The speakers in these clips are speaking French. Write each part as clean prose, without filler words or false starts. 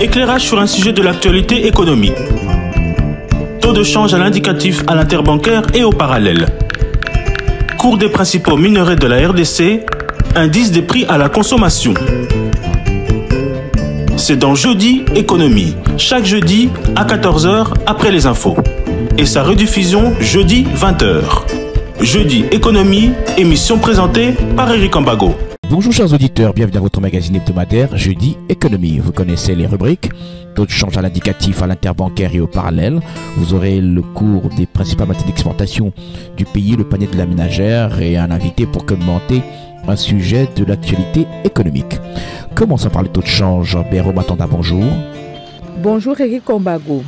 Éclairage sur un sujet de l'actualité économique. Taux de change à l'indicatif à l'interbancaire et au parallèle. Cours des principaux minerais de la RDC. Indice des prix à la consommation. C'est dans Jeudi Économie, chaque jeudi à 14 h après les infos. Et sa rediffusion jeudi 20 h. Jeudi Économie, émission présentée par Eric Ambago. Bonjour chers auditeurs, bienvenue dans votre magazine hebdomadaire Jeudi Économie. Vous connaissez les rubriques, taux de change à l'indicatif, à l'interbancaire et au parallèle. Vous aurez le cours des principales matières d'exportation du pays, le panier de la ménagère et un invité pour commenter un sujet de l'actualité économique. Commençons par le taux de change. Béro Matanda, bonjour. Bonjour Eric Ambago.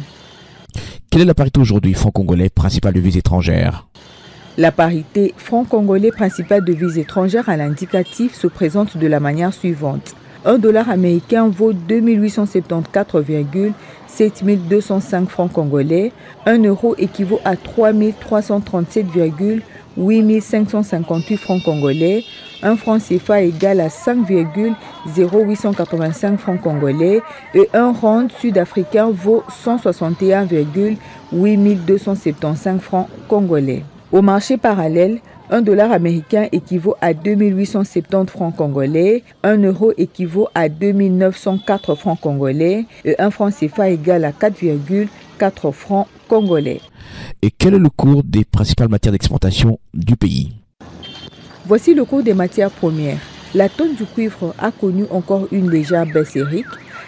Quelle est la parité aujourd'hui franc-congolais principale devise étrangère? La parité franc-congolais principale devise étrangère à l'indicatif se présente de la manière suivante. $1 américain vaut 2874,7205 francs congolais. 1 euro équivaut à 3337,8558 francs congolais. 1 franc CFA égale à 5,0885 francs congolais. Et 1 rand sud-africain vaut 161,8275 francs congolais. Au marché parallèle, $1 américain équivaut à 2870 francs congolais, 1 euro équivaut à 2904 francs congolais et 1 franc CFA égale à 4,4 francs congolais. Et quel est le cours des principales matières d'exportation du pays? Voici le cours des matières premières. La tonne du cuivre a connu encore une légère baisse, Eric.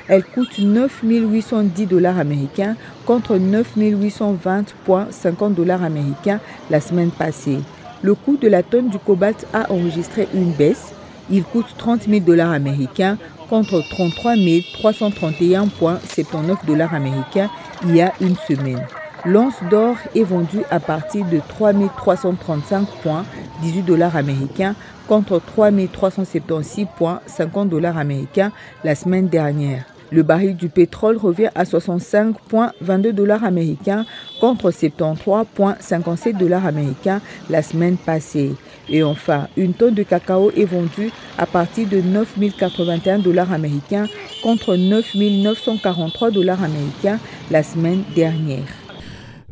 Elle coûte $9 américains contre $9 américains la semaine passée. Le coût de la tonne du cobalt a enregistré une baisse. Il coûte $30 américains contre $33 américains il y a une semaine. L'once d'or est vendue à partir de $3335,18 américains contre $3376,50 américains la semaine dernière. Le baril du pétrole revient à $65,22 américains contre $73,57 américains la semaine passée. Et enfin, une tonne de cacao est vendue à partir de $9081 américains contre $9943 américains la semaine dernière.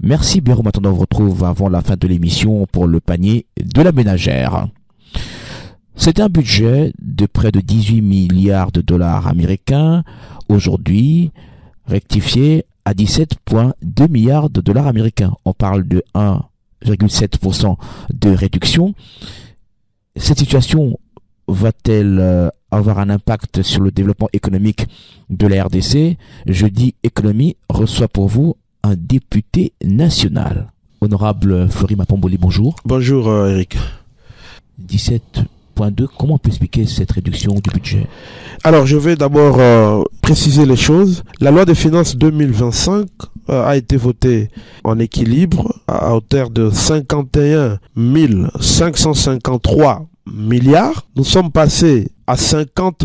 Merci Béro Matanda, on vous retrouve avant la fin de l'émission pour le panier de la ménagère. C'est un budget de près de $18 milliards américains, aujourd'hui rectifié à $17,2 milliards américains. On parle de 1,7% de réduction. Cette situation va-t-elle avoir un impact sur le développement économique de la RDC? Jeudi Économie reçoit pour vous un député national. Honorable Fleury Mapamboli, bonjour. Bonjour Eric. 17,2, comment on peut expliquer cette réduction du budget? Alors je vais d'abord préciser les choses. La loi des finances 2025 a été votée en équilibre à hauteur de 51 553 milliards. Nous sommes passés à 50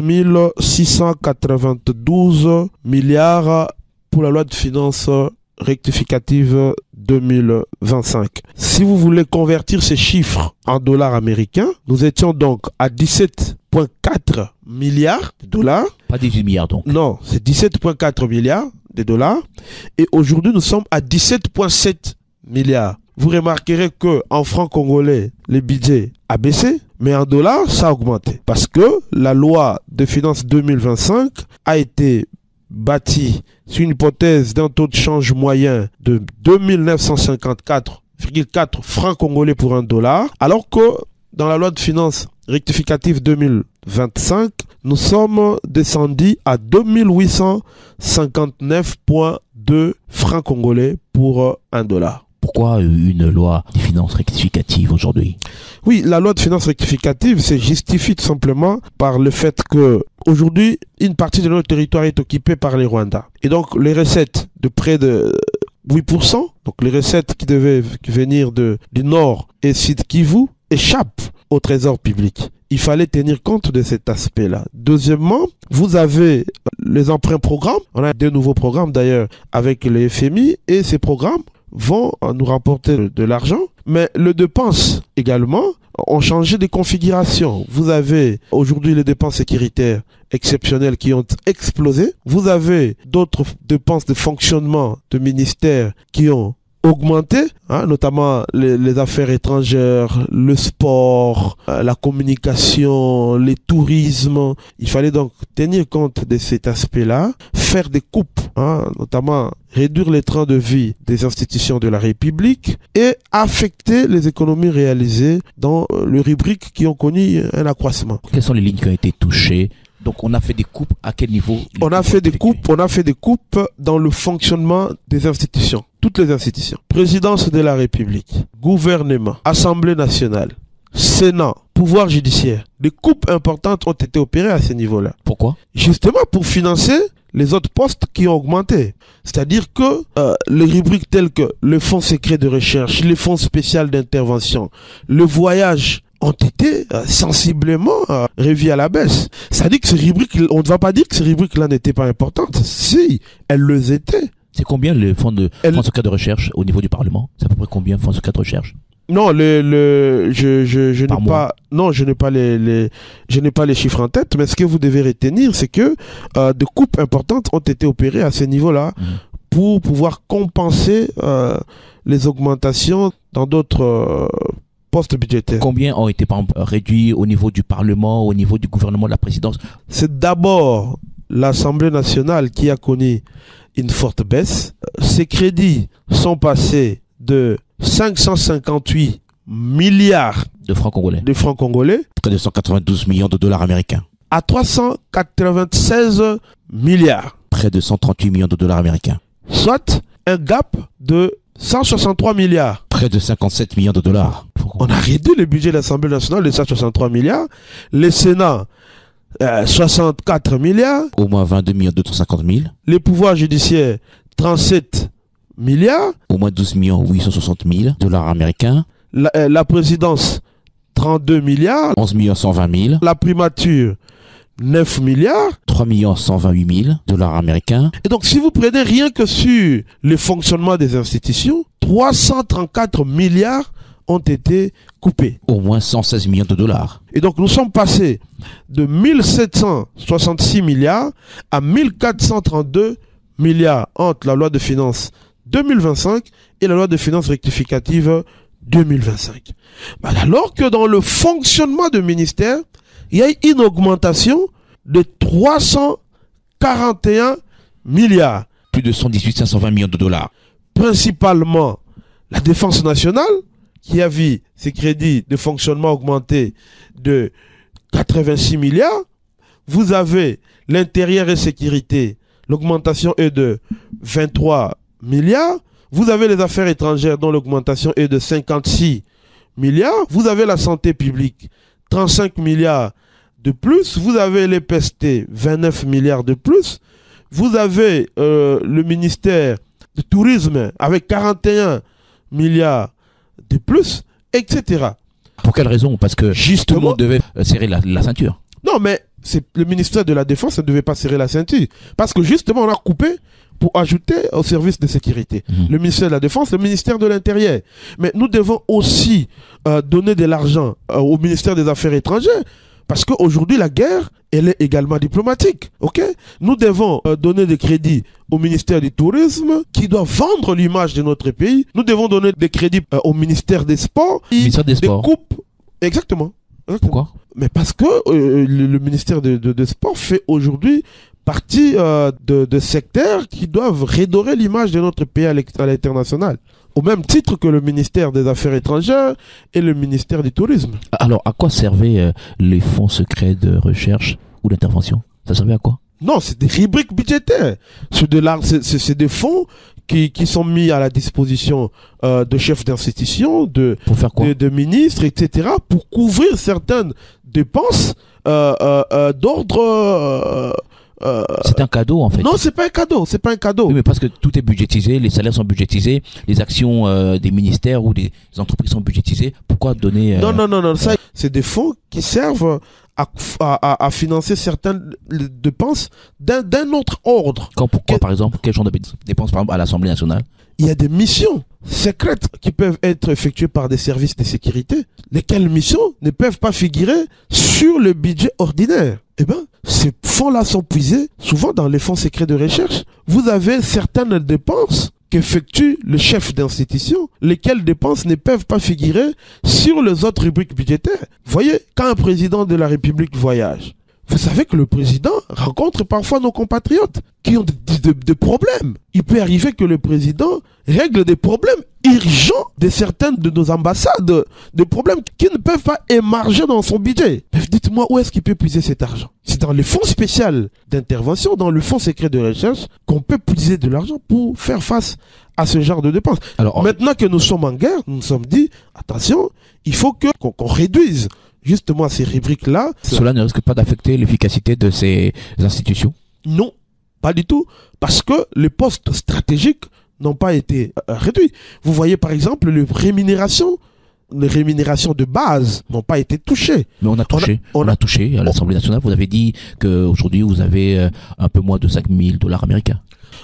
692 milliards pour la loi de finances rectificative 2025. Si vous voulez convertir ces chiffres en dollars américains, nous étions donc à 17,4 milliards de dollars. Pas 18 milliards donc. Non, c'est 17,4 milliards de dollars. Et aujourd'hui, nous sommes à 17,7 milliards. Vous remarquerez que en francs congolais, le budget a baissé, mais en dollars, ça a augmenté. Parce que la loi de finances 2025 a été bâti sur une hypothèse d'un taux de change moyen de 2954,4 francs congolais pour $1, alors que dans la loi de finances rectificative 2025, nous sommes descendus à 2859,2 francs congolais pour $1. Pourquoi une loi de finances rectificative aujourd'hui? Oui, la loi de finances rectificative se justifie tout simplement par le fait que aujourd'hui, une partie de notre territoire est occupée par les Rwandais. Et donc, les recettes de près de 8%, donc les recettes qui devaient venir du Nord et Sud Kivu, échappent au trésor public. Il fallait tenir compte de cet aspect-là. Deuxièmement, vous avez les emprunts programmes. On a deux nouveaux programmes d'ailleurs avec les FMI et ces programmes vont nous rapporter de l'argent, mais le dépense également ont changé de configuration. Vous avez aujourd'hui les dépenses sécuritaires exceptionnelles qui ont explosé. Vous avez d'autres dépenses de fonctionnement de ministères qui ont augmenté, notamment les affaires étrangères, le sport, la communication, le tourisme. Il fallait donc tenir compte de cet aspect-là, faire des coupes, notamment réduire les trains de vie des institutions de la République et affecter les économies réalisées dans les rubriques qui ont connu un accroissement. Quelles sont les lignes qui ont été touchées? Donc on a fait des coupes à quel niveau? On a fait des coupes dans le fonctionnement des institutions, toutes les institutions. Présidence de la République, gouvernement, Assemblée nationale, Sénat, pouvoir judiciaire. Des coupes importantes ont été opérées à ce niveau-là. Pourquoi? Justement pour financer les autres postes qui ont augmenté. C'est-à-dire que les rubriques telles que le fonds secret de recherche, les fonds spéciaux d'intervention, le voyage ont été sensiblement revus à la baisse. Ça dit que ces rubriques, on ne va pas dire que ces rubriques-là n'étaient pas importantes. Si, elles le étaient. C'est combien le fonds secret de recherche au niveau du Parlement? C'est à peu près combien fonds secret de recherche? Non, je n'ai pas les chiffres en tête, mais ce que vous devez retenir, c'est que de coupes importantes ont été opérées à ce niveau-là pour pouvoir compenser les augmentations dans d'autres postes budgétaires. Combien ont été par exemple réduits au niveau du Parlement, au niveau du gouvernement, de la présidence? C'est d'abord l'Assemblée nationale qui a connu une forte baisse. Ces crédits sont passés de 558 milliards de francs congolais, près de 192 millions de dollars américains, à 396 milliards, près de 138 millions de dollars américains, soit un gap de 163 milliards, près de 57 millions de dollars. On a réduit le budget de l'Assemblée nationale de 163 milliards, le Sénat 64 milliards, au moins 22 millions 250 000, les pouvoirs judiciaires 37 milliards, au moins 12 millions 860 000 dollars américains, la présidence 32 milliards, 11 millions 120 000, la primature 9 milliards, 3 millions 128 000 dollars américains. Et donc si vous prenez rien que sur le fonctionnement des institutions, 334 milliards ont été coupés. Au moins 116 millions de dollars. Et donc nous sommes passés de 1766 milliards à 1432 milliards entre la loi de finances 2025 et la loi de finances rectificative 2025. Alors que dans le fonctionnement du ministère, il y a une augmentation de 341 milliards. Plus de 118 520 millions de dollars. Principalement la défense nationale, qui a vu ses crédits de fonctionnement augmenter de 86 milliards. Vous avez l'intérieur et sécurité, l'augmentation est de 23 milliards. Vous avez les affaires étrangères dont l'augmentation est de 56 milliards. Vous avez la santé publique, 35 milliards de plus. Vous avez les PST, 29 milliards de plus. Vous avez le ministère du Tourisme avec 41 milliards de plus, etc. Pour quelle raison? Parce que justement, tout le monde devait serrer la ceinture. Non, mais c'est le ministère de la Défense ne devait pas serrer la ceinture. Parce que justement, on a coupé pour ajouter au service de sécurité. Le ministère de la Défense, le ministère de l'Intérieur. Mais nous devons aussi donner de l'argent au ministère des Affaires étrangères. Parce qu'aujourd'hui, la guerre, elle est également diplomatique. Ok? Nous devons donner des crédits au ministère du Tourisme qui doit vendre l'image de notre pays. Nous devons donner des crédits au ministère des Sports. Ministère des Sports. Coupes. Exactement. Pourquoi? Mais parce que le ministère de Sports fait aujourd'hui partie de secteurs qui doivent redorer l'image de notre pays à l'international. Au même titre que le ministère des Affaires étrangères et le ministère du Tourisme. Alors, à quoi servaient les fonds secrets de recherche ou d'intervention? Ça servait à quoi? Non, c'est des rubriques budgétaires. C'est des fonds qui sont mis à la disposition de chefs d'institutions, de ministres, etc. pour couvrir certaines dépenses d'ordre... c'est un cadeau en fait. Non, c'est pas un cadeau, c'est pas un cadeau. Oui, mais parce que tout est budgétisé, les salaires sont budgétisés, les actions des ministères ou des entreprises sont budgétisées. Pourquoi donner Non, ça c'est des fonds qui servent à financer certaines dépenses d'un autre ordre. Pourquoi par exemple? Quel genre de dépenses par exemple à l'Assemblée nationale? Il y a des missions. secrètes qui peuvent être effectuées par des services de sécurité, lesquelles missions ne peuvent pas figurer sur le budget ordinaire. Eh bien, ces fonds-là sont puisés souvent dans les fonds secrets de recherche. Vous avez certaines dépenses qu'effectue le chef d'institution, lesquelles dépenses ne peuvent pas figurer sur les autres rubriques budgétaires. Vous voyez, quand un président de la République voyage, vous savez que le président rencontre parfois nos compatriotes qui ont des problèmes. Il peut arriver que le président règle des problèmes urgents de certaines de nos ambassades, des problèmes qui ne peuvent pas émarger dans son budget. Dites-moi où est-ce qu'il peut puiser cet argent? C'est dans les fonds spéciaux d'intervention, dans le fonds secret de recherche, qu'on peut puiser de l'argent pour faire face à ce genre de dépenses. Alors, maintenant que nous sommes en guerre, nous nous sommes dit, attention, il faut qu'on réduise justement ces rubriques-là. Cela ne risque pas d'affecter l'efficacité de ces institutions? Non, pas du tout, parce que les postes stratégiques n'ont pas été réduits. Vous voyez par exemple les rémunérations de base n'ont pas été touchées. Mais on a touché à l'Assemblée nationale. Vous avez dit qu'aujourd'hui vous avez un peu moins de 5 000 $ américains.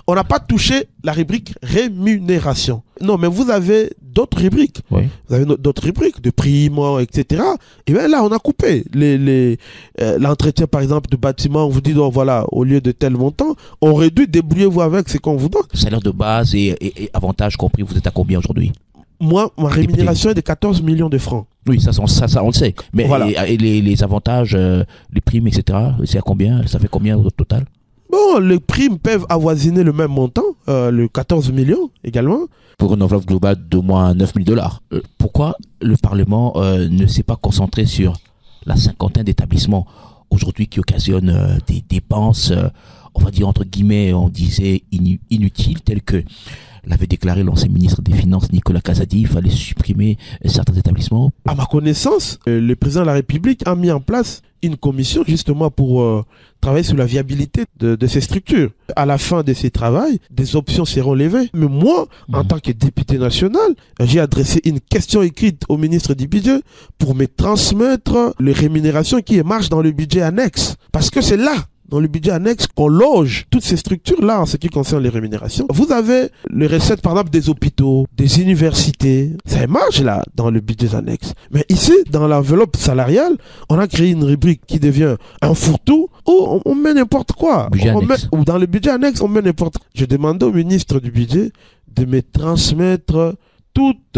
On n'a pas touché la rubrique rémunération. Non, mais vous avez d'autres rubriques. Oui. Vous avez d'autres rubriques de primes, etc. Et bien là, on a coupé l'entretien, par exemple, de bâtiments. On vous dit, donc, voilà, au lieu de tel montant, on réduit, débrouillez-vous avec ce qu'on vous donne. Salaire de base et avantages compris, vous êtes à combien aujourd'hui? Moi, ma rémunération est de 14 millions de francs. Oui, ça on le sait. Mais voilà. et les avantages, les primes, etc., c'est à combien? Ça fait combien au total? Bon, les primes peuvent avoisiner le même montant, le 14 millions également. Pour une enveloppe globale d'au moins 9 000 $. Pourquoi le Parlement ne s'est pas concentré sur la cinquantaine d'établissements aujourd'hui qui occasionnent des dépenses, on va dire entre guillemets, on disait inutiles, telles que l'avait déclaré l'ancien ministre des Finances Nicolas Kazadi, il fallait supprimer certains établissements? À ma connaissance, le président de la République a mis en place une commission justement pour travailler sur la viabilité de ces structures. À la fin de ces travaux, des options seront levées. Mais moi, en tant que député national, j'ai adressé une question écrite au ministre du Budget pour me transmettre les rémunérations qui émargent dans le budget annexe. Parce que c'est là, dans le budget annexe, qu'on loge toutes ces structures-là en ce qui concerne les rémunérations. Vous avez les recettes, par exemple, des hôpitaux, des universités. Ça émarge là, dans le budget annexe. Mais ici, dans l'enveloppe salariale, on a créé une rubrique qui devient un fourre-tout où on met n'importe quoi. Ou dans le budget annexe, on met n'importe quoi. Je demandais au ministre du Budget de me transmettre toute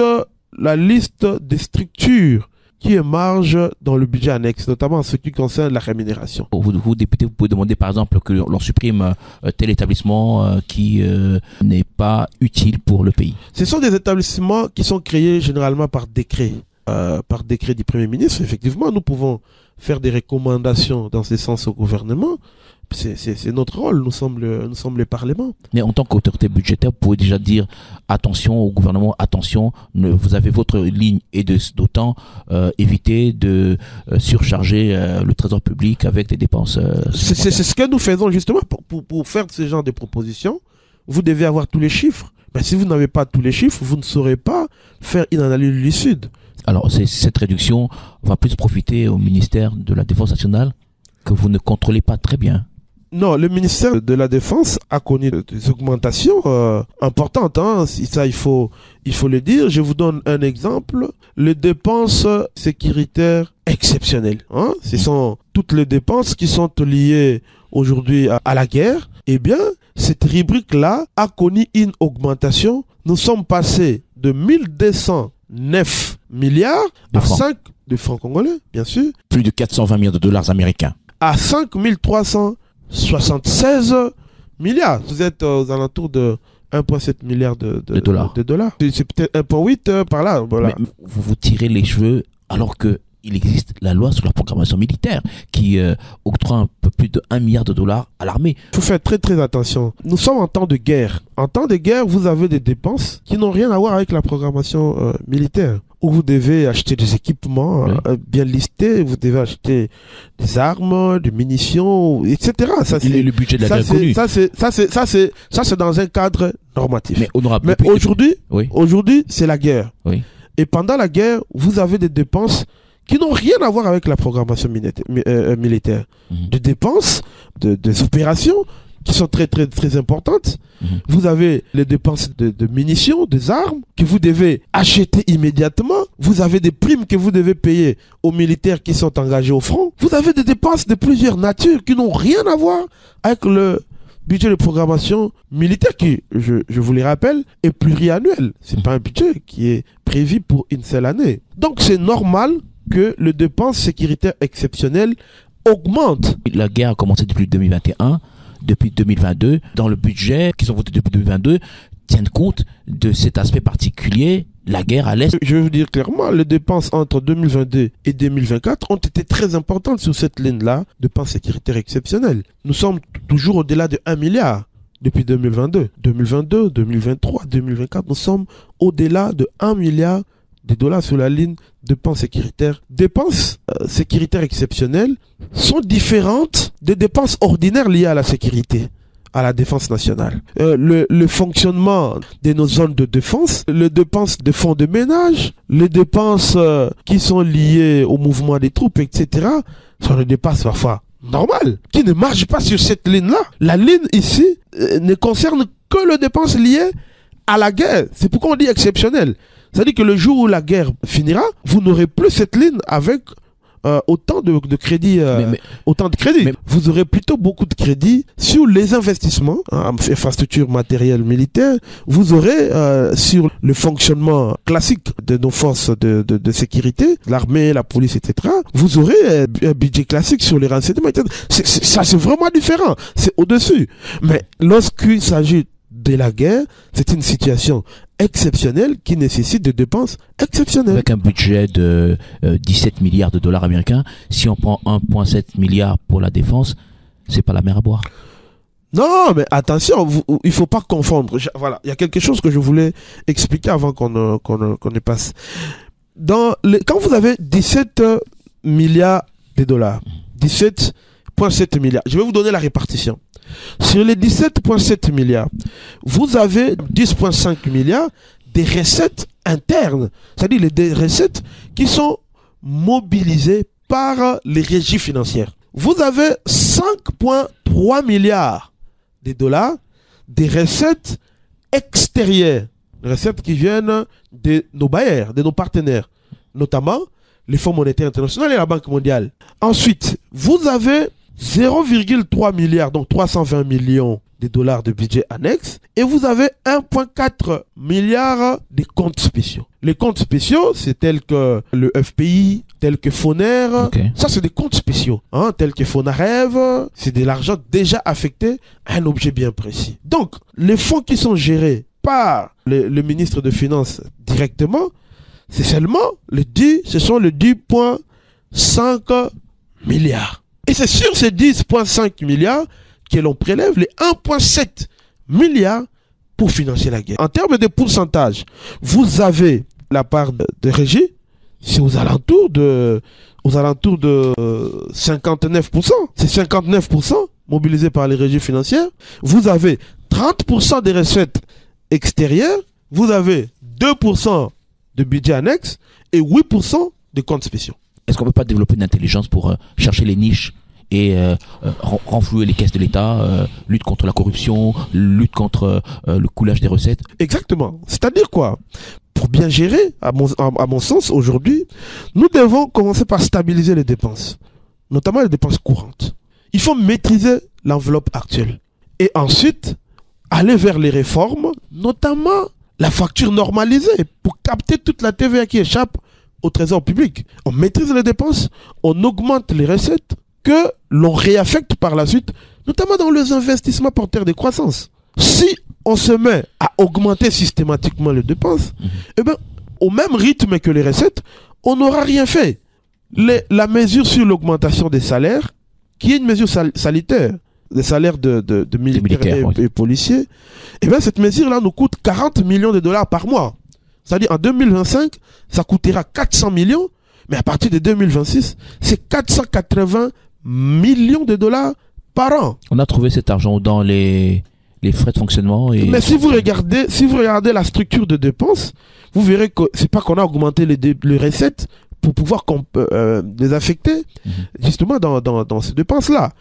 la liste des structures qui émarge dans le budget annexe, notamment en ce qui concerne la rémunération. Vous, député, vous pouvez demander par exemple que l'on supprime tel établissement qui n'est pas utile pour le pays. Ce sont des établissements qui sont créés généralement par décret du Premier ministre. Effectivement, nous pouvons faire des recommandations dans ce sens au gouvernement. C'est notre rôle, nous sommes le Parlement. Mais en tant qu'autorité budgétaire, vous pouvez déjà dire attention au gouvernement, attention, vous avez votre ligne et d'autant éviter de surcharger le trésor public avec des dépenses. C'est ce que nous faisons justement pour faire ce genre de propositions. Vous devez avoir tous les chiffres. Mais si vous n'avez pas tous les chiffres, vous ne saurez pas faire une analyse lucide. Alors cette réduction va plus profiter au ministère de la Défense nationale que vous ne contrôlez pas très bien. Non, le ministère de la Défense a connu des augmentations importantes. Ça, il faut le dire. Je vous donne un exemple. Les dépenses sécuritaires exceptionnelles. Ce sont toutes les dépenses qui sont liées aujourd'hui à la guerre. Eh bien, cette rubrique-là a connu une augmentation. Nous sommes passés de 1209 milliards à 5 de francs congolais, bien sûr. Plus de 420 millions de $ américains. À 5376 milliards. Vous êtes aux alentours de 1,7 milliard de dollars. C'est peut-être 1,8 par là. Voilà. Mais vous vous tirez les cheveux alors que il existe la loi sur la programmation militaire qui octroie un peu plus de 1 milliard de dollars à l'armée. Il faut faire très très attention. Nous sommes en temps de guerre. En temps de guerre, vous avez des dépenses qui n'ont rien à voir avec la programmation militaire. Où vous devez acheter des équipements bien listés, vous devez acheter des armes, des munitions, etc. Ça, c'est le budget de la guerre connu. Ça, c'est dans un cadre normatif. Mais aujourd'hui, c'est la guerre. Oui. Et pendant la guerre, vous avez des dépenses qui n'ont rien à voir avec la programmation militaire. Des dépenses, des opérations qui sont très très très importantes. Vous avez les dépenses de munitions, des armes que vous devez acheter immédiatement. Vous avez des primes que vous devez payer aux militaires qui sont engagés au front. Vous avez des dépenses de plusieurs natures qui n'ont rien à voir avec le budget de programmation militaire qui, je vous le rappelle, est pluriannuel. C'est pas un budget qui est prévu pour une seule année. Donc c'est normal que les dépenses sécuritaires exceptionnelles augmentent. La guerre a commencé depuis 2021, depuis 2022. Dans le budget qui sont votés depuis 2022, tiennent compte de cet aspect particulier, la guerre à l'Est. Je vais vous dire clairement, les dépenses entre 2022 et 2024 ont été très importantes sur cette ligne-là, dépenses sécuritaires exceptionnelles. Nous sommes toujours au-delà de 1 milliard depuis 2022. 2022, 2023, 2024, nous sommes au-delà de 1 milliard de dollars sur la ligne dépenses sécuritaires. Dépenses sécuritaires exceptionnelles sont différentes des dépenses ordinaires liées à la sécurité, à la défense nationale. Le fonctionnement de nos zones de défense, les dépenses de fonds de ménage, les dépenses qui sont liées au mouvement des troupes, etc., sont des dépenses parfois normales, qui ne marchent pas sur cette ligne-là. La ligne ici ne concerne que les dépenses liées à la guerre. C'est pourquoi on dit exceptionnel. C'est-à-dire que le jour où la guerre finira, vous n'aurez plus cette ligne avec autant de crédits. Autant de crédits. Vous aurez plutôt beaucoup de crédits sur les investissements, infrastructures matérielles militaires. Vous aurez sur le fonctionnement classique de nos forces de sécurité, l'armée, la police, etc. Vous aurez un budget classique sur les renseignements, etc. Ça, c'est vraiment différent. C'est au-dessus. Mais lorsqu'il s'agit de la guerre, c'est une situation exceptionnelle qui nécessite des dépenses exceptionnelles. Avec un budget de 17 milliards de dollars américains, si on prend 1,7 milliard pour la défense, c'est pas la mer à boire. Non, mais attention, il faut pas confondre. Voilà, il y a quelque chose que je voulais expliquer avant qu'on ne passe. Quand vous avez 17 milliards de dollars, 17,7 milliards, je vais vous donner la répartition. Sur les 17,7 milliards, vous avez 10,5 milliards des recettes internes, c'est-à-dire des recettes qui sont mobilisées par les régies financières. Vous avez 5,3 milliards de dollars des recettes extérieures, les recettes qui viennent de nos bailleurs, de nos partenaires, notamment les Fonds monétaires internationaux et la Banque mondiale. Ensuite, vous avez 0,3 milliard, donc 320 millions de dollars de budget annexe, et vous avez 1,4 milliard de comptes spéciaux. Les comptes spéciaux, c'est tel que le FPI, tel que Foner, ça c'est des comptes spéciaux, tel que Fonarev, c'est de l'argent déjà affecté à un objet bien précis. Donc, les fonds qui sont gérés par le ministre des Finances directement, c'est seulement ce sont les 10,5 milliards. Et c'est sur ces 10,5 milliards que l'on prélève les 1,7 milliards pour financer la guerre. En termes de pourcentage, vous avez la part de régie, c'est aux alentours de 59%. C'est 59% mobilisés par les régies financières. Vous avez 30% des recettes extérieures. Vous avez 2% de budget annexe et 8% de comptes spéciaux. Est-ce qu'on ne peut pas développer une intelligence pour chercher les niches et renflouer les caisses de l'État, lutte contre la corruption, lutte contre le coulage des recettes? Exactement. C'est-à-dire quoi? Pour bien gérer, à mon sens, aujourd'hui, nous devons commencer par stabiliser les dépenses, notamment les dépenses courantes. Il faut maîtriser l'enveloppe actuelle. Et ensuite, aller vers les réformes, notamment la facture normalisée, pour capter toute la TVA qui échappe au trésor public. On maîtrise les dépenses, on augmente les recettes que l'on réaffecte par la suite, notamment dans les investissements porteurs de croissance. Si on se met à augmenter systématiquement les dépenses, eh ben, au même rythme que les recettes, on n'aura rien fait. La mesure sur l'augmentation des salaires, qui est une mesure salitaire, des salaires de militaires et policiers, eh ben, cette mesure-là nous coûte 40 millions de dollars par mois. C'est-à-dire en 2025, ça coûtera 400 millions, mais à partir de 2026, c'est 480 millions de dollars par an. On a trouvé cet argent dans les frais de fonctionnement. Mais si vous regardez la structure de dépenses, vous verrez que c'est pas qu'on a augmenté les recettes pour pouvoir les affecter justement dans ces dépenses-là.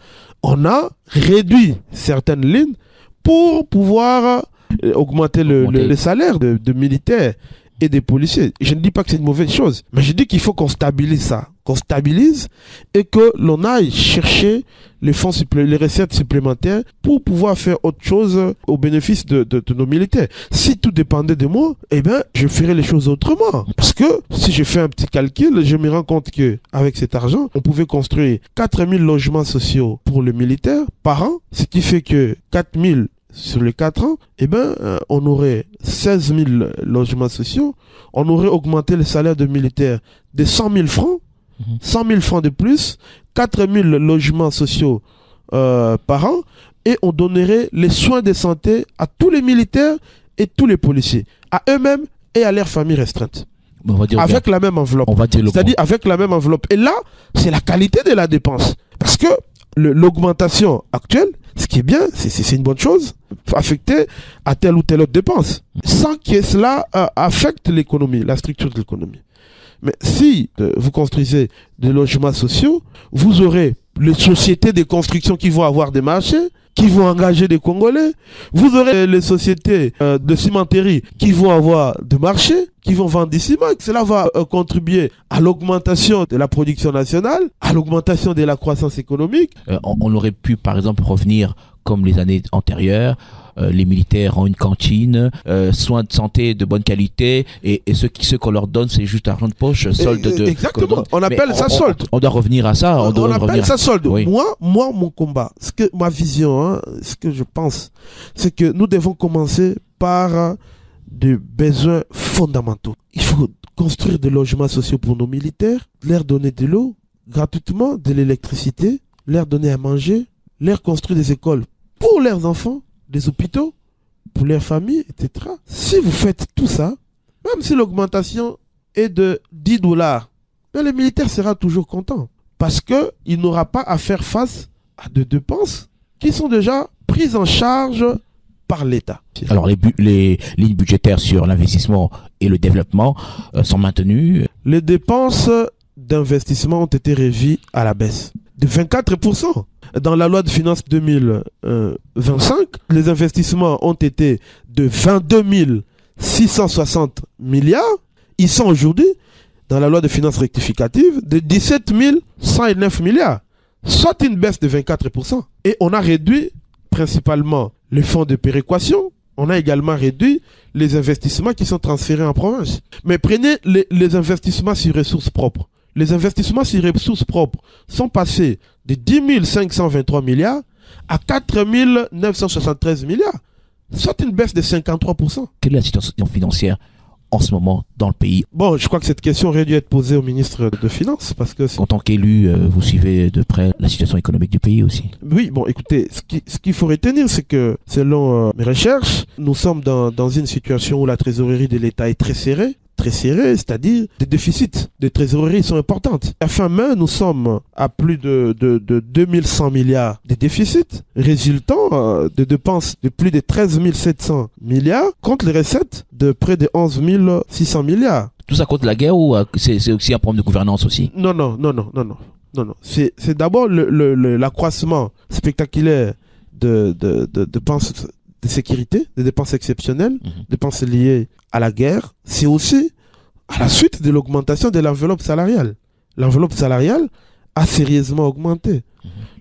On a réduit certaines lignes pour pouvoir augmenter le salaire de militaires et des policiers. Je ne dis pas que c'est une mauvaise chose, mais je dis qu'il faut qu'on stabilise ça, qu'on stabilise et que l'on aille chercher les recettes supplémentaires pour pouvoir faire autre chose au bénéfice de nos militaires. Si tout dépendait de moi, eh ben, je ferais les choses autrement. Parce que si je fais un petit calcul, je me rends compte que avec cet argent, on pouvait construire 4000 logements sociaux pour les militaires par an, ce qui fait que 4000 sur les 4 ans, eh ben, on aurait 16 000 logements sociaux, on aurait augmenté le salaire de militaires de 100 000 francs, 100 000 francs de plus, 4 000 logements sociaux par an, et on donnerait les soins de santé à tous les militaires et tous les policiers, à eux-mêmes et à leurs familles restreintes. On va dire avec la même enveloppe. C'est-à-dire avec la même enveloppe. Et là, c'est la qualité de la dépense. Parce que l'augmentation actuelle, ce qui est bien, c'est une bonne chose, affectée à telle ou telle autre dépense, sans que cela affecte l'économie, la structure de l'économie. Mais si vous construisez des logements sociaux, vous aurez les sociétés de construction qui vont avoir des marchés, qui vont engager des Congolais. Vous aurez les sociétés de cimenterie qui vont avoir des marchés, qui vont vendre des ciments. Cela va contribuer à l'augmentation de la production nationale, à l'augmentation de la croissance économique. On aurait pu, par exemple, revenir comme les années antérieures. Les militaires ont une cantine, soins de santé de bonne qualité, et ce qu'on leur donne, c'est juste argent de poche, solde de... Exactement, on appelle ça solde. On doit revenir à ça. On appelle ça solde. Oui. Moi, mon combat, ma vision, ce que je pense, c'est que nous devons commencer par des besoins fondamentaux. Il faut construire des logements sociaux pour nos militaires, leur donner de l'eau gratuitement, de l'électricité, leur donner à manger, leur construire des écoles pour leurs enfants, des hôpitaux, pour leurs familles, etc. Si vous faites tout ça, même si l'augmentation est de $10, le militaire sera toujours content. Parce qu'il n'aura pas à faire face à des dépenses qui sont déjà prises en charge par l'État. Alors les lignes budgétaires sur l'investissement et le développement sont maintenues. Les dépenses d'investissement ont été revues à la baisse de 24%. Dans la loi de finances 2025, les investissements ont été de 22 660 milliards. Ils sont aujourd'hui, dans la loi de finances rectificative, de 17 109 milliards, soit une baisse de 24%. Et on a réduit principalement les fonds de péréquation. On a également réduit les investissements qui sont transférés en province. Mais prenez les investissements sur ressources propres. Les investissements sur ressources propres sont passés de 10 523 milliards à 4 973 milliards, soit une baisse de 53%. Quelle est la situation financière en ce moment dans le pays? Bon, je crois que cette question aurait dû être posée au ministre de Finances, parce que... En tant qu'élu, vous suivez de près la situation économique du pays aussi. Oui, bon, écoutez, ce qu'il faut retenir, c'est que, selon mes recherches, nous sommes dans une situation où la trésorerie de l'État est très serrée, c'est-à-dire des déficits de trésorerie sont importantes. À fin mai, nous sommes à plus de 2100 milliards de déficits, résultant de dépenses de plus de 13 700 milliards contre les recettes de près de 11 600 milliards. Tout ça contre la guerre ou c'est aussi un problème de gouvernance aussi? Non. C'est d'abord l'accroissement spectaculaire de dépenses de sécurité, des dépenses exceptionnelles, dépenses liées à la guerre. C'est aussi à la suite de l'augmentation de l'enveloppe salariale. L'enveloppe salariale a sérieusement augmenté.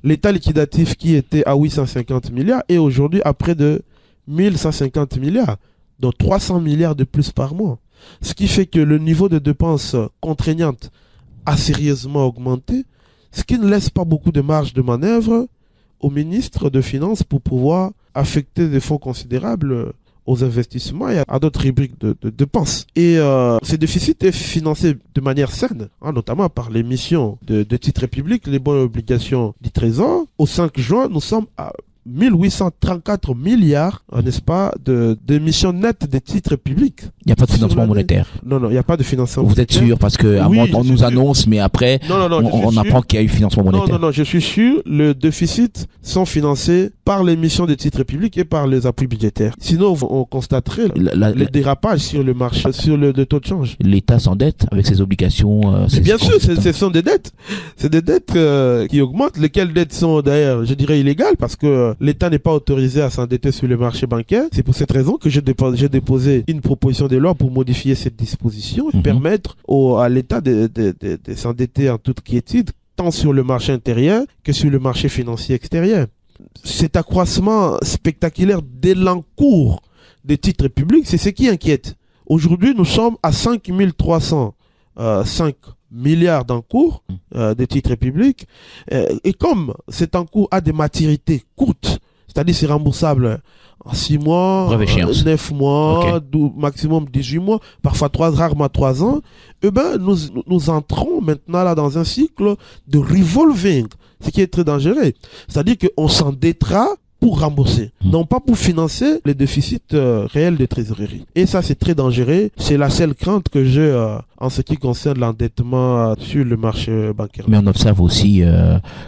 L'état liquidatif qui était à 850 milliards est aujourd'hui à près de 1150 milliards, donc 300 milliards de plus par mois. Ce qui fait que le niveau de dépenses contraignantes a sérieusement augmenté, ce qui ne laisse pas beaucoup de marge de manœuvre au ministre de Finances pour pouvoir affecter des fonds considérables aux investissements et à d'autres rubriques de dépenses. Et ces déficits est financé de manière saine, notamment par l'émission de titres publics, les bonnes obligations du Trésor. Au 5 juin, nous sommes à 1834 milliards, n'est-ce pas, d'émissions nettes des titres publics. Il n'y a pas de financement monétaire. Non, il n'y a pas de financement monétaire. Vous êtes sûr? Parce que on nous annonce, mais après, on apprend qu'il y a eu financement monétaire. Non, je suis sûr. Le déficit sont financés par l'émission des titres publics et par les appuis budgétaires. Sinon, on constaterait le dérapage sur le marché, sur le taux de change. L'État s'endette avec ses obligations. Bien sûr, ce sont des dettes. C'est des dettes qui augmentent. Lesquelles dettes sont d'ailleurs, je dirais, illégales parce que l'État n'est pas autorisé à s'endetter sur le marché bancaire. C'est pour cette raison que j'ai déposé une proposition de loi pour modifier cette disposition et permettre à l'État de s'endetter en toute quiétude, tant sur le marché intérieur que sur le marché financier extérieur. Cet accroissement spectaculaire de l'encours des titres publics, c'est ce qui inquiète. Aujourd'hui, nous sommes à 5 305 milliards d'encours des titres publics. Et comme cet encours a des maturités courtes, c'est-à-dire c'est remboursable en 6 mois, 9 mois, maximum 18 mois, parfois rarement 3 ans, eh ben, nous entrons maintenant là dans un cycle de revolving, ce qui est très dangereux. C'est-à-dire qu'on s'endettera pour rembourser, non pas pour financer les déficits réels de trésorerie. Et ça, c'est très dangereux. C'est la seule crainte que j'ai en ce qui concerne l'endettement sur le marché bancaire. Mais on observe aussi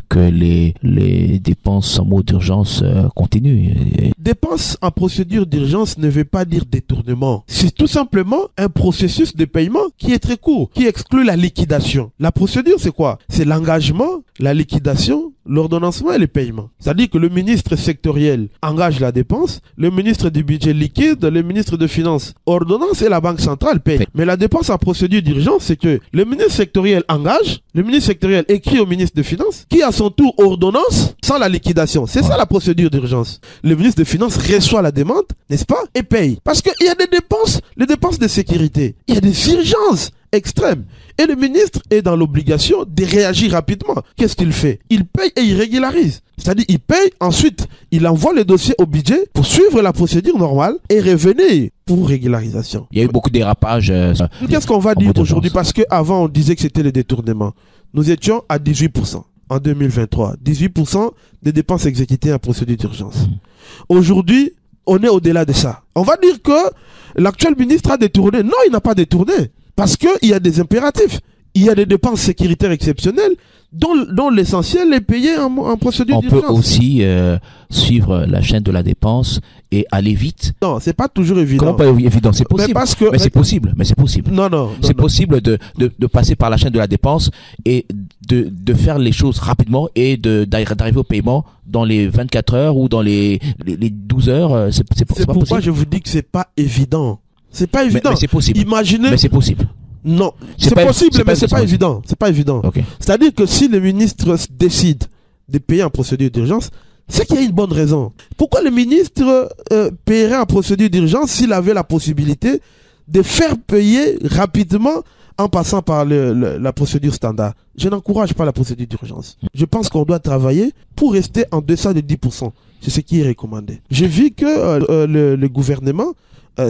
que les dépenses en mode d'urgence continuent. Dépenses en procédure d'urgence ne veut pas dire détournement. C'est tout simplement un processus de paiement qui est très court, qui exclut la liquidation. La procédure, c'est quoi? C'est l'engagement, la liquidation, l'ordonnancement et le paiement. C'est-à-dire que le ministre sectoriel engage la dépense, le ministre du budget liquide, le ministre de finances ordonnance et la banque centrale paye. Mais la dépense en procédure d'urgence, c'est que le ministre sectoriel engage, le ministre sectoriel écrit au ministre de finances, qui à son tour ordonnance sans la liquidation. C'est ça la procédure d'urgence. Le ministre de finances reçoit la demande, n'est-ce pas, et paye. Parce qu'il y a des dépenses, les dépenses de sécurité, il y a des urgences extrêmes. Et le ministre est dans l'obligation de réagir rapidement. Qu'est-ce qu'il fait? Il paye et il régularise. C'est-à-dire, il paye, ensuite, il envoie le dossier au budget pour suivre la procédure normale et revenir pour régularisation. Il y a eu beaucoup de dérapages. Qu'est-ce qu'on va dire aujourd'hui? Parce qu'avant, on disait que c'était le détournement. Nous étions à 18% en 2023. 18% des dépenses exécutées en procédure d'urgence. Aujourd'hui, on est au-delà de ça. On va dire que l'actuel ministre a détourné. Non, il n'a pas détourné. Parce qu'il y a des impératifs. Il y a des dépenses sécuritaires exceptionnelles dont l'essentiel est payé en procédure d'urgence. On peut aussi suivre la chaîne de la dépense et aller vite. Non, c'est pas toujours évident. Comment pas évident? C'est possible. Mais c'est possible. Mais c'est possible. Non. C'est possible de passer par la chaîne de la dépense et de faire les choses rapidement et d'arriver au paiement dans les 24 heures ou dans les 12 heures. C'est pourquoi possible. Je vous dis que c'est pas évident. C'est pas évident. Mais c'est possible. Imaginez. Mais c'est possible. Non, c'est possible, mais c'est pas évident. C'est pas évident. C'est-à-dire que si le ministre décide de payer en procédure d'urgence, c'est qu'il y a une bonne raison. Pourquoi le ministre paierait en procédure d'urgence s'il avait la possibilité de faire payer rapidement en passant par la procédure standard? Je n'encourage pas la procédure d'urgence. Je pense qu'on doit travailler pour rester en deçà de 10%. C'est ce qui est recommandé. J'ai vu que le gouvernement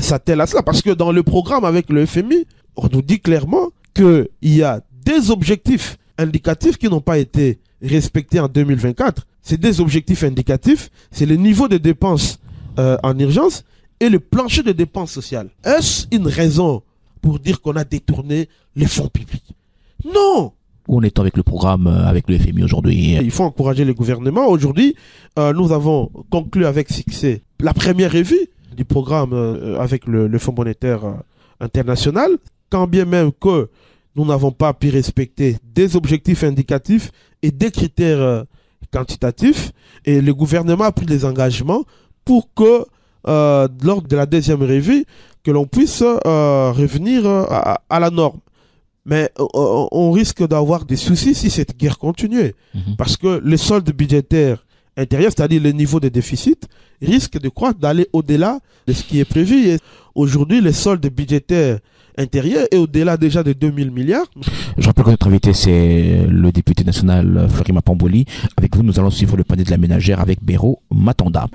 s'attelle à cela parce que dans le programme avec le FMI, on nous dit clairement qu'il y a des objectifs indicatifs qui n'ont pas été respectés en 2024. C'est des objectifs indicatifs, c'est le niveau de dépenses en urgence et le plancher de dépenses sociales. Est-ce une raison pour dire qu'on a détourné les fonds publics? Non! Où on est avec le programme, avec le FMI aujourd'hui? Il faut encourager le gouvernement. Aujourd'hui, nous avons conclu avec succès la première revue du programme avec le Fonds monétaire international. Quand bien même que nous n'avons pas pu respecter des objectifs indicatifs et des critères quantitatifs, et le gouvernement a pris des engagements pour que lors de la deuxième revue, que l'on puisse revenir à la norme. Mais on risque d'avoir des soucis si cette guerre continue, parce que le solde budgétaire intérieur, c'est-à-dire le niveau de déficit, risque de croître, d'aller au-delà de ce qui est prévu. Et aujourd'hui, le solde budgétaire intérieur est au-delà déjà de 2000 milliards. Je rappelle que notre invité, c'est le député national Fleury Mapamboli. Avec vous, nous allons suivre le panier de la ménagère avec Béraud Matanda.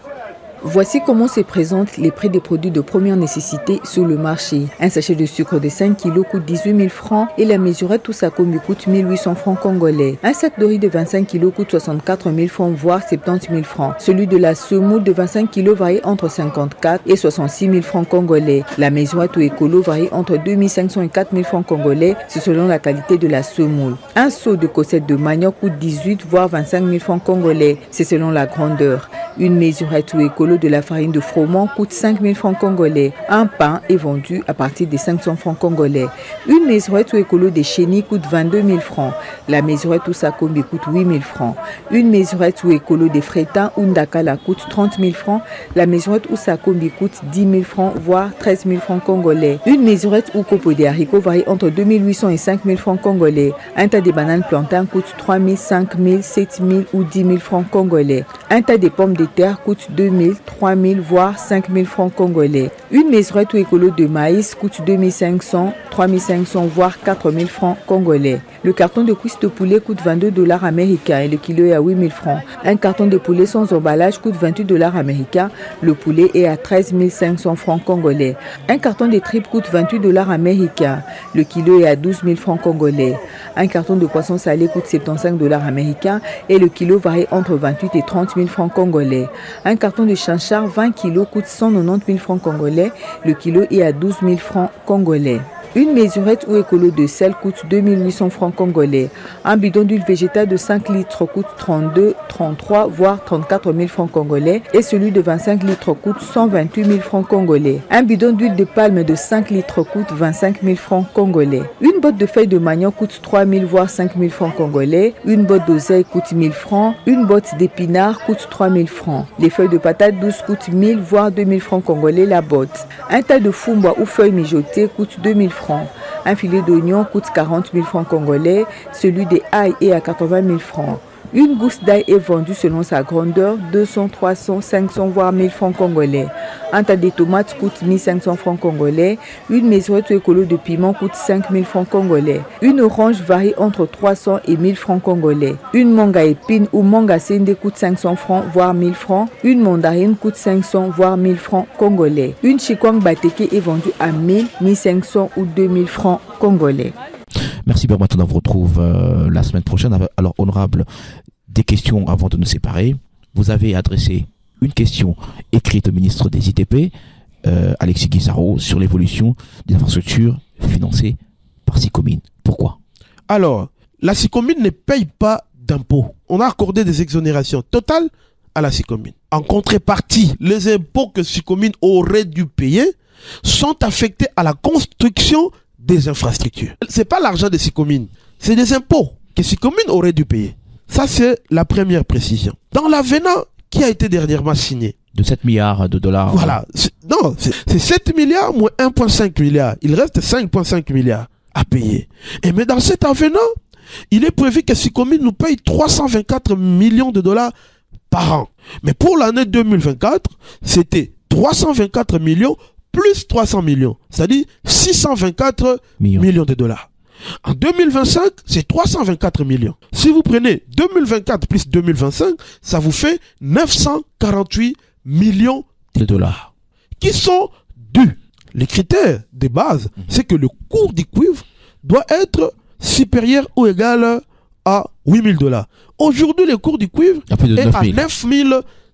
Voici comment se présentent les prix des produits de première nécessité sur le marché. Un sachet de sucre de 5 kg coûte 18 000 francs et la mesurette Toussakombi coûte 1800 francs congolais. Un sac de riz de 25 kg coûte 64 000 francs voire 70 000 francs. Celui de la semoule de 25 kg varie entre 54 et 66 000 francs congolais. La mesurette ou écolo varie entre 2 500 et 4 000 francs congolais, c'est selon la qualité de la semoule. Un seau de cossette de manioc coûte 18 voire 25 000 francs congolais, c'est selon la grandeur. Une mesurette ou écolo de la farine de froment coûte 5 000 francs congolais. Un pain est vendu à partir de 500 francs congolais. Une mesurette ou écolo de chenille coûte 22 000 francs. La mesurette ou Sakombi coûte 8 000 francs. Une mesurette ou écolo de frétin ou ndakala coûte 30 000 francs. La mesurette ou Sakombi coûte 10 000 francs, voire 13 000 francs congolais. Une mesurette ou copeau de haricots varie entre 2 800 et 5 000 francs congolais. Un tas de bananes plantains coûte 3 000, 5 000, 7 000 ou 10 000 francs congolais. Un tas de pommes de terre coûte 2 000, 3 000, voire 5 000 francs congolais. Une mesurette ou écolo de maïs coûte 2 500, 3 500, voire 4 000 francs congolais. Le carton de cuisse de poulet coûte 22 $ américains et le kilo est à 8 000 francs. Un carton de poulet sans emballage coûte 28 $ américains. Le poulet est à 13 500 francs congolais. Un carton de tripes coûte 28 $ américains. Le kilo est à 12 000 francs congolais. Un carton de poisson salé coûte 75 $ américains et le kilo varie entre 28 et 30 000 francs congolais. Un carton de chanchard 20 kg coûte 190 000 francs congolais. Le kilo est à 12 000 francs congolais. Une mesurette ou écolo de sel coûte 2 800 francs congolais. Un bidon d'huile végétale de 5 litres coûte 32, 33, voire 34 000 francs congolais et celui de 25 litres coûte 128 000 francs congolais. Un bidon d'huile de palme de 5 litres coûte 25 000 francs congolais. Une botte de feuilles de manioc coûte 3 000 voire 5 000 francs congolais. Une botte d'oseille coûte 1 000 francs. Une botte d'épinards coûte 3 000 francs. Les feuilles de patates douces coûtent 1 000 voire 2 000 francs congolais la botte. Un tas de fumba ou feuilles mijotées coûte 2 000 francs. Un filet d'oignon coûte 40 000 francs congolais, celui des ail est à 80 000 francs. Une gousse d'ail est vendue selon sa grandeur, 200, 300, 500 voire 1000 francs congolais. Un tas de tomates coûte 1500 francs congolais. Une mesurette écolo de piment coûte 5000 francs congolais. Une orange varie entre 300 et 1000 francs congolais. Une mangue à épines ou mangue à sende coûte 500 francs voire 1000 francs. Une mandarine coûte 500 voire 1000 francs congolais. Une chikwang bateke est vendue à 1000, 1500 ou 2000 francs congolais. Merci bien, maintenant on vous retrouve la semaine prochaine. Alors, honorable, des questions avant de nous séparer. Vous avez adressé une question écrite au ministre des ITP, Alexis Guizarro, sur l'évolution des infrastructures financées par Sicomine. Pourquoi? Alors, la Sicomine ne paye pas d'impôts. On a accordé des exonérations totales à la Sicomine. En contrepartie, les impôts que Sicomine aurait dû payer sont affectés à la construction des infrastructures. C'est pas l'argent de Sicomine, c'est des impôts que Sicomine aurait dû payer. Ça, c'est la première précision. Dans l'avenant qui a été dernièrement signé, de 7 milliards de dollars. Voilà. Non, c'est 7 milliards moins 1,5 milliard. Il reste 5,5 milliards à payer. Mais dans cet avenant, il est prévu que Sicomine nous paye 324 millions de dollars par an. Mais pour l'année 2024, c'était 324 millions plus 300 millions, c'est-à-dire 624 millions de dollars. En 2025, c'est 324 millions. Si vous prenez 2024 plus 2025, ça vous fait 948 millions de dollars qui sont dus. Les critères de base, c'est que le cours du cuivre doit être supérieur ou égal à 8 000 dollars. Aujourd'hui, le cours du cuivre est à 9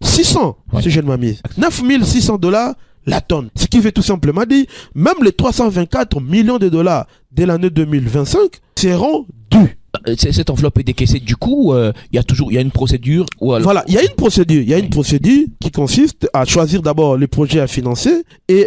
600, si je ne m'abuse. 9 600 dollars la tonne. Ce qui veut tout simplement dire, même les 324 millions de dollars de l'année 2025 seront dus. Cette enveloppe est décaissée du coup, il y a une procédure alors... Voilà, il y a une procédure qui consiste à choisir d'abord les projets à financer et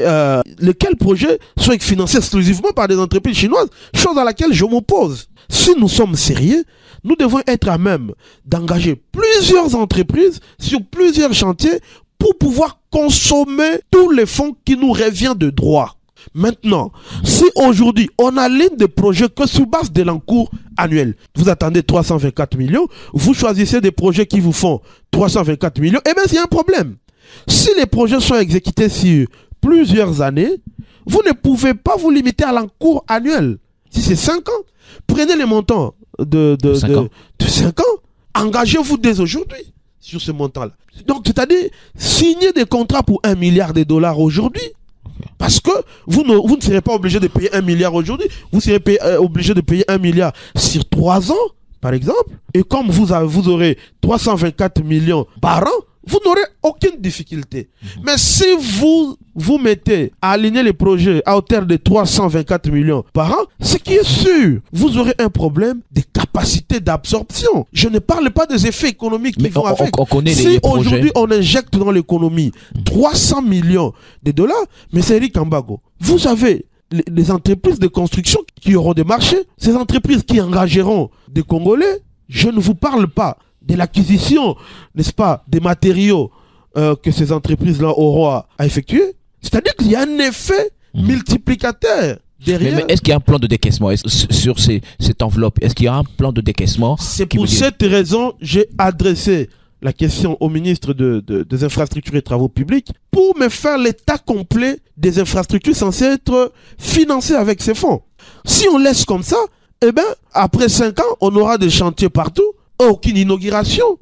lesquels projets soient financés exclusivement par des entreprises chinoises, chose à laquelle je m'oppose. Si nous sommes sérieux, nous devons être à même d'engager plusieurs entreprises sur plusieurs chantiers pour pouvoir consommer tous les fonds qui nous reviennent de droit. Maintenant, si aujourd'hui on aligne des projets que sous base de l'encours annuel, vous attendez 324 millions, vous choisissez des projets qui vous font 324 millions, eh bien il y a un problème. Si les projets sont exécutés sur plusieurs années, vous ne pouvez pas vous limiter à l'encours annuel. Si c'est 5 ans, prenez les montants de 5 ans, engagez-vous dès aujourd'hui sur ce montant-là. Donc, c'est-à-dire, signer des contrats pour 1 milliard de dollars aujourd'hui, parce que vous ne serez pas obligé de payer 1 milliard aujourd'hui, vous serez obligé de payer 1 milliard sur 3 ans, par exemple, et comme vous aurez 324 millions par an, vous n'aurez aucune difficulté. Mais si vous mettez à aligner les projets à hauteur de 324 millions par an, ce qui est sûr, vous aurez un problème de capacité d'absorption. Je ne parle pas des effets économiques qui vont avec. Si aujourd'hui on injecte dans l'économie 300 millions de dollars, mais c'est Eric Kambago, vous avez les entreprises de construction qui auront des marchés, ces entreprises qui engageront des Congolais. Je ne vous parle pas de l'acquisition, n'est-ce pas, des matériaux que ces entreprises-là auront à effectuer. C'est-à-dire qu'il y a un effet multiplicateur derrière. Mais est-ce qu'il y a un plan de décaissement sur cette enveloppe? Est-ce qu'il y a un plan de décaissement? C'est pour cette raison j'ai adressé la question au ministre des Infrastructures et Travaux Publics pour me faire l'état complet des infrastructures censées être financées avec ces fonds. Si on laisse comme ça, eh ben, après 5 ans, on aura des chantiers partout, aucune inauguration,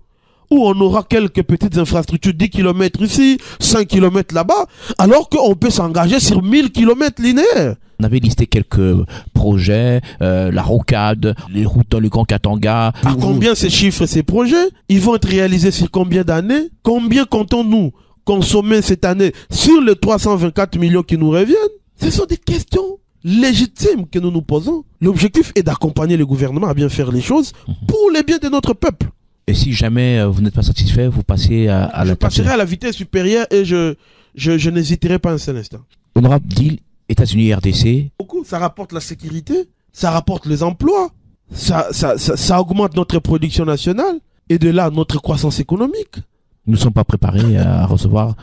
où on aura quelques petites infrastructures, 10 km ici, 5 km là-bas, alors qu'on peut s'engager sur 1000 km linéaires. On avait listé quelques projets, la rocade, les routes dans le Grand Katanga. À combien ces chiffres, ces projets, ils vont être réalisés sur combien d'années? Combien comptons-nous consommer cette année sur les 324 millions qui nous reviennent? Ce sont des questions légitimes que nous nous posons. L'objectif est d'accompagner le gouvernement à bien faire les choses pour le bien de notre peuple. Et si jamais vous n'êtes pas satisfait, vous passez à la... Je passerai à la vitesse supérieure et je n'hésiterai pas un seul instant. Honorable deal, États-Unis et RDC. Beaucoup, ça rapporte la sécurité, ça rapporte les emplois, ça augmente notre production nationale et de là notre croissance économique. Nous ne sommes pas préparés à recevoir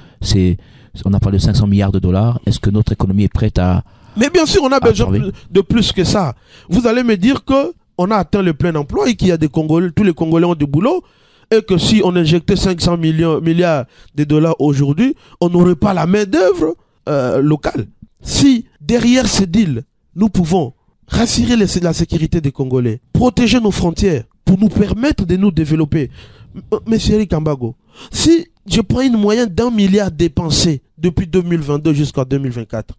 on a parlé de 500 milliards de dollars. Est-ce que notre économie est prête à... Mais bien sûr, on a besoin de plus que ça. Vous allez me dire que on a atteint le plein emploi et qu'il y a des Congolais, tous les Congolais ont du boulot et que si on injectait 500 milliards de dollars aujourd'hui, on n'aurait pas la main d'œuvre locale. Si derrière ce deal, nous pouvons rassurer la sécurité des Congolais, protéger nos frontières pour nous permettre de nous développer. Monsieur Eric Kambago, si je prends une moyenne d'1 milliard dépensé depuis 2022 jusqu'à 2024,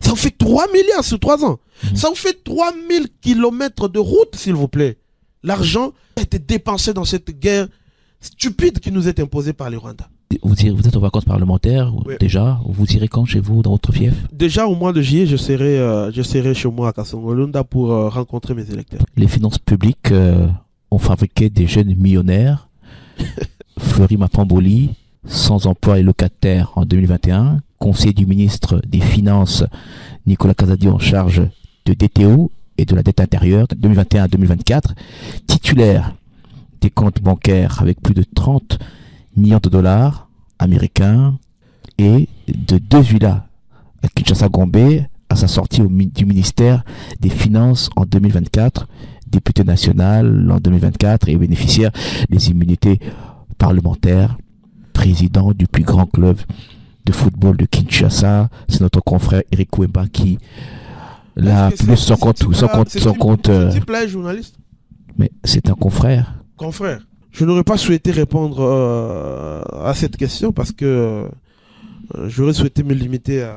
ça vous fait 3 milliards sur 3 ans. Ça vous fait 3000 kilomètres de route, s'il vous plaît. L'argent a été dépensé dans cette guerre stupide qui nous est imposée par les Rwandais. Vous êtes en vacances parlementaires déjà? Vous irez quand chez vous, dans votre fief? Déjà au mois de juillet, je serai chez moi à Kasongolunda pour rencontrer mes électeurs. Les finances publiques ont fabriqué des jeunes millionnaires. Fleury Mapamboli, sans emploi et locataire en 2021. Conseiller du ministre des Finances, Nicolas Kazadi, en charge de DTO et de la dette intérieure 2021 à 2024. Titulaire des comptes bancaires avec plus de 30 millions de dollars américains et de 2 villas à Kinshasa-Gombe à sa sortie du ministère des Finances en 2024, député national en 2024 et bénéficiaire des immunités parlementaires, président du plus grand club de football de Kinshasa. C'est notre confrère Eric Kouemba qui l'a plus son compte. Ce type-là est journaliste. Mais c'est un confrère. Confrère. Je n'aurais pas souhaité répondre à cette question parce que j'aurais souhaité me limiter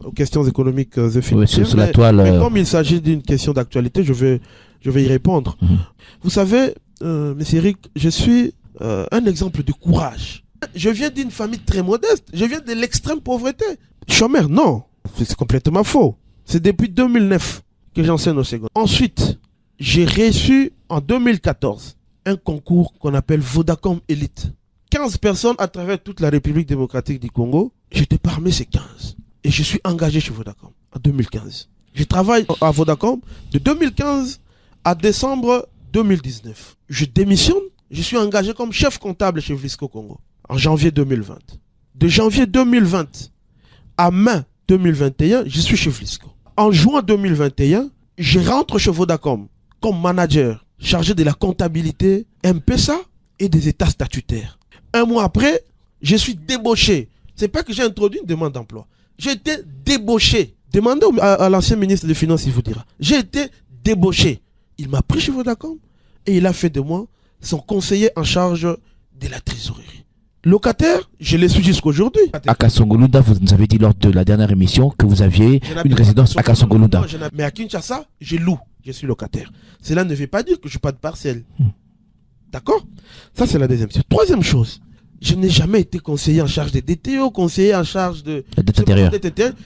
aux questions économiques et financières. Mais comme il s'agit d'une question d'actualité, je vais y répondre. Vous savez, monsieur Eric, je suis un exemple de courage. Je viens d'une famille très modeste. Je viens de l'extrême pauvreté. Chômeur, non. C'est complètement faux. C'est depuis 2009 que j'enseigne au secondaire. Ensuite, j'ai reçu en 2014 un concours qu'on appelle Vodacom Elite. 15 personnes à travers toute la République démocratique du Congo. J'étais parmi ces 15. Et je suis engagé chez Vodacom en 2015. Je travaille à Vodacom de 2015 à décembre 2019. Je démissionne. Je suis engagé comme chef comptable chez Vlisco Congo en janvier 2020. De janvier 2020 à mai 2021, je suis chez Vlisco. En juin 2021, je rentre chez Vodacom comme manager chargé de la comptabilité, M-Pesa et des états statutaires. Un mois après, je suis débauché. C'est pas que j'ai introduit une demande d'emploi. J'ai été débauché. Demandez à l'ancien ministre des Finances, il vous dira. J'ai été débauché. Il m'a pris chez Vodacom et il a fait de moi son conseiller en charge de la trésorerie. Locataire, je l'ai su jusqu'aujourd'hui. À Kasongo-Lunda, vous nous avez dit lors de la dernière émission que vous aviez une résidence à Kasongo-Lunda. Mais à Kinshasa, je loue, je suis locataire. Cela ne veut pas dire que je n'ai pas de parcelle. D'accord? Ça, c'est la deuxième chose. Troisième chose, je n'ai jamais été conseiller en charge des DTO, conseiller en charge de la dette intérieure.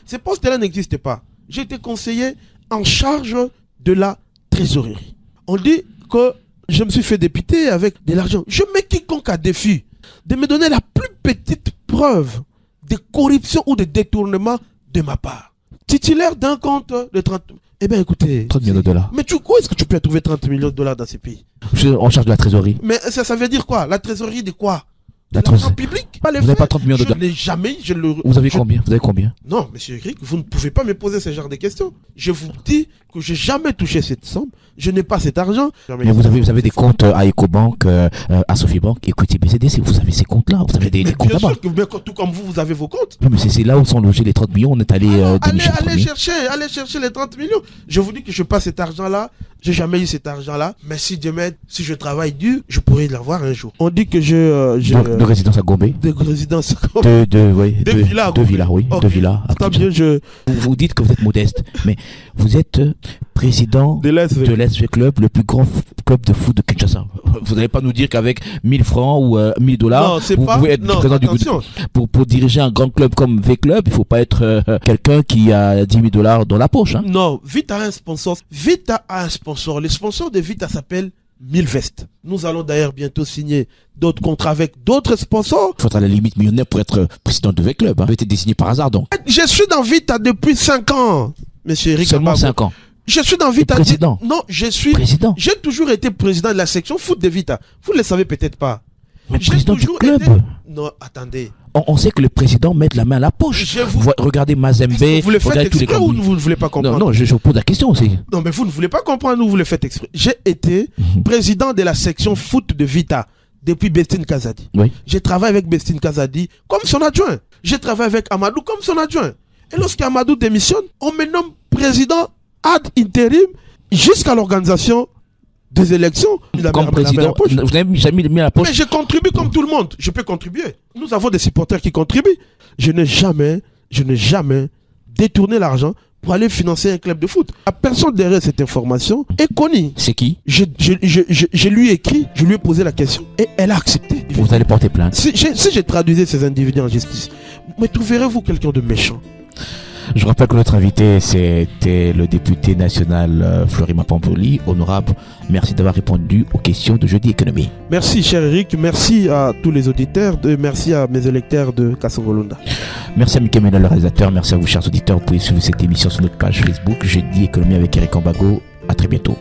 Ces postes-là n'existaient pas. J'ai été conseiller en charge de la trésorerie. On dit que je me suis fait député avec de l'argent. Je mets quiconque à défi de me donner la plus petite preuve de corruption ou de détournement de ma part. Titulaire d'un compte de 30... Eh bien écoutez... 30 millions de dollars. Mais où est-ce que tu peux trouver 30 millions de dollars dans ces pays? Je suis en charge de la trésorerie. Mais ça veut dire quoi? La trésorerie de quoi? La trésorerie public? Vous n'avez pas 30 millions de dollars? Je n'ai jamais... Vous avez combien? Vous avez combien? Non, monsieur Eric, vous ne pouvez pas me poser ce genre de questions. Je vous dis que je n'ai jamais touché cette somme. Je n'ai pas cet argent. Mais vous avez des comptes à Ecobank, à Sofibank, Equity BCDC. Vous avez ces comptes-là. Vous avez des comptes là-bas. Bien sûr, tout comme vous avez vos comptes. Oui, mais c'est là où sont logés les 30 millions. On est allé allez chercher les 30 millions. Je vous dis que je n'ai pas cet argent-là. J'ai jamais eu cet argent-là. Mais si demain, si je travaille dur, je pourrais l'avoir un jour. On dit que de résidence à Gombe. De résidence à Gombe. De villas, oui. Okay. De villas. Vous dites que vous êtes modeste, mais vous êtes président de l'SV Club, le plus grand club de foot de Kinshasa. Vous n'allez pas nous dire qu'avec 1000 francs ou 1000 dollars, vous pouvez être président du gouvernement. Pour diriger un grand club comme V-Club, il ne faut pas être quelqu'un qui a 10 000 dollars dans la poche. Hein. Non, Vita a un sponsor. Vita a un sponsor. Le sponsor de Vita s'appelle Milvest. Nous allons d'ailleurs bientôt signer d'autres contrats avec d'autres sponsors. Il faudra à la limite millionnaire pour être président de V-Club. Vous avez été désigné par hasard donc. Je suis dans Vita depuis 5 ans, monsieur Eric. Seulement 5 ans. Je suis dans Vita. Président. Non, je suis président. J'ai toujours été président de la section foot de Vita. Vous ne le savez peut-être pas. Mais président du club. Non, attendez. On sait que le président met la main à la poche. Regardez Mazembe. Vous le faites exprès ou vous ne voulez pas comprendre? Non, je pose la question aussi. Non, mais vous ne voulez pas comprendre ou vous le faites exprès. J'ai été président de la section foot de Vita depuis Bestine Kazadi. Oui. J'ai travaillé avec Bestine Kazadi comme son adjoint. J'ai travaillé avec Amadou comme son adjoint. Et lorsqu'Amadou démissionne, on me nomme président ad interim jusqu'à l'organisation des élections. Comme président, vous n'avez jamais mis à la poche. Mais je contribue comme tout le monde. Je peux contribuer. Nous avons des supporters qui contribuent. Je n'ai jamais détourné l'argent pour aller financer un club de foot. La personne derrière cette information est connue. C'est qui? Je lui ai écrit, je lui ai posé la question et elle a accepté. Vous allez porter plainte. Si je traduisais ces individus en justice, mais trouverez-vous quelqu'un de méchant? Je rappelle que notre invité, c'était le député national Florima Pampoli. Honorable, merci d'avoir répondu aux questions de Jeudi Économie. Merci, cher Eric. Merci à tous les auditeurs. Merci à mes électeurs de Kasongo-Lunda. Merci à Mickey Ménel, le réalisateur. Merci à vous, chers auditeurs. Vous pouvez suivre cette émission sur notre page Facebook Jeudi Économie avec Eric Ambago. À très bientôt.